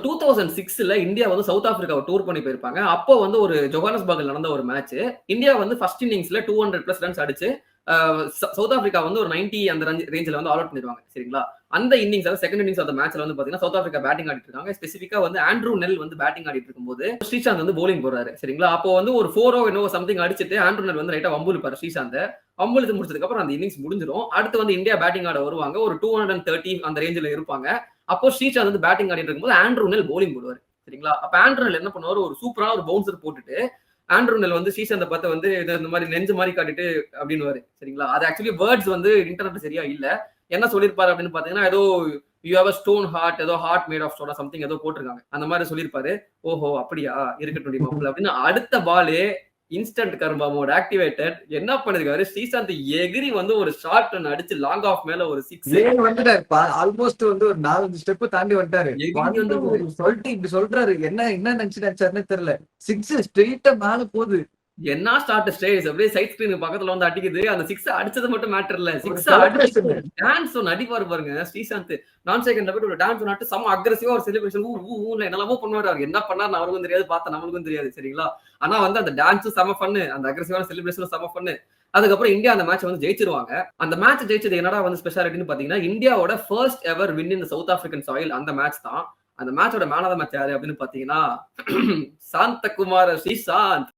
2006ல India வந்து south ஆப்பிரிக்காவை tour பண்ணி போயிருப்பாங்க. அப்போ வந்து ஒரு ஜோஹானஸ்பர்க்ல நடந்த ஒரு மேட்ச். இந்தியா வந்து ஃபர்ஸ்ட் இன்னிங்ஸ்ல 200+ ரன்ஸ் அடிச்சு சவுத் ஆப்பிரிக்கா வந்து ஒரு 90 அந்த ரேஞ்சில வந்து ஆல் அவுட் பண்ணிடுவாங்க. சரிங்களா? அந்த இன்னிங்ஸ் அதாவது செகண்ட் இன்னிங்ஸ் ஆஃப் த மேட்ச்ல வந்து பாத்தீங்கன்னா சவுத் ஆப்பிரிக்கா பேட்டிங் ஆடிட்டு இருக்காங்க. ஸ்பெசிஃபிக்கா வந்து ஆண்ட்ரூ நெல் வந்து பேட்டிங் ஆடிட்டு இருக்கும்போது ஸ்ரீசாந்த் வந்து பவுலிங் போடுறாரு. சரிங்களா? அப்போ வந்து ஒரு 4 என்னவோ சம்திங் அடிச்சிட்டு ஆண்ட்ரூ நெல் வந்து ரைட்டா வம்புலுப்பாரு ஸ்ரீசாந்த். வம்புலுத்து முடிச்சதுக்கு அப்புறம் அந்த இன்னிங்ஸ் முடிஞ்சிரும். அடுத்து வந்து இந்தியா பேட்டிங் ஆட வருவாங்க. ஒரு 230 அந்த ரேஞ்சில இருப்பாங்க. அப்போ ஸ்ரீசாந்த் வந்து பேட்டிங் ஆடிட்டு இருக்கும்போது ஆண்ட்ரூ நெல் பவுலிங் போடுவாரு. சரிங்களா? அப்ப ஆண்ட்ரூ நெல் என்ன பண்ணுவாரு, ஒரு சூப்பரான ஒரு பவுன்சர் போட்டுட்டு ஆண்ட்ரூ நெல் வந்து ஸ்ரீசாந்த பார்த்து வந்து இந்த மாதிரி நெஞ்சு மாதிரி காட்டிட்டு அப்படின்னுவாரு. சரிங்களா? அது ஆக்சுவலி வேர்ட்ஸ் வந்து இன்டர்நெட் சரியா இல்ல. என்ன சொல்லியிருப்பாரு அப்படின்னு பாத்தீங்கன்னா, ஏதோ you have a stone heart, ஏதோ heart made of stone something ஏதோ போட்டிருக்காங்க. அந்த மாதிரி சொல்லியிருப்பாரு. ஓஹோ அப்படியா, இருக்கட்டும் மாப்பிள்ள அப்படின்னு அடுத்த பாலே இன்ஸ்டன்ட் கர்மா மோட் ஆக்டிவேட்டட். என்ன பண்ணிருக்காரு, ஸ்ரீசாந்த் எகிரி வந்து ஒரு ஷார்ட் ரன் அடிச்சு லாங் ஆஃப் மேல ஒரு 6 வந்துட்டாருப்பா. ஆல்மோஸ்ட் வந்து ஒரு 4 ஸ்டெப் தாண்டி வந்துட்டாரு. சொல்லிட்டு இப்படி சொல்றாரு. என்ன நினைச்சாருன்னு தெரியல. 6 ஸ்ட்ரெயிட்டா மேல போகுது. என்ன ஸ்டார்ட் ஸ்டேஜ் அப்படியே சைட் ஸ்கிரீன் பக்கத்துல வந்து அடிக்குது. அந்த 6 அடிச்சது மட்டும் மேட்டர் இல்ல. 6 அடிச்சு டான்ஸ் ஒன்னு அடிப்பாரு பாருங்க ஸ்ரீசாந்த். நான் செகண்ட்ல போயிட்டு ஒரு டான்ஸ் நாட்டு செம அக்ரெசிவா ஒரு செலிப்ரேஷன் ஊ என்னெல்லாமோ பண்ணுவாரு. அவர் என்ன பண்ணாரு அவருக்கும் தெரியாது, பார்த்தா நம்மளுக்கும் தெரியாது. சரிங்களா? ஆனா வந்து அந்த டான்ஸும் செம ஃபன்னு, அந்த அக்ரெசிவான செலிப்ரேஷனும் செம ஃபன்னு. அதுக்கப்புறம் இந்தியா அந்த மேட்ச் வந்து ஜெயிச்சிருவாங்க. அந்த மேட்ச் ஜெயிச்சது என்னடா வந்து ஸ்பெஷாலிட்டின்னு பாத்தீங்கன்னா, இந்தியாவோட first ever win in South African soil அந்த மேட்ச் தான். அந்த மேட்சோட மேன் ஆஃப் த மேட்ச் யாரு அப்படின்னு பாத்தீங்கன்னா சாந்தகுமார் ஸ்ரீசாந்த்.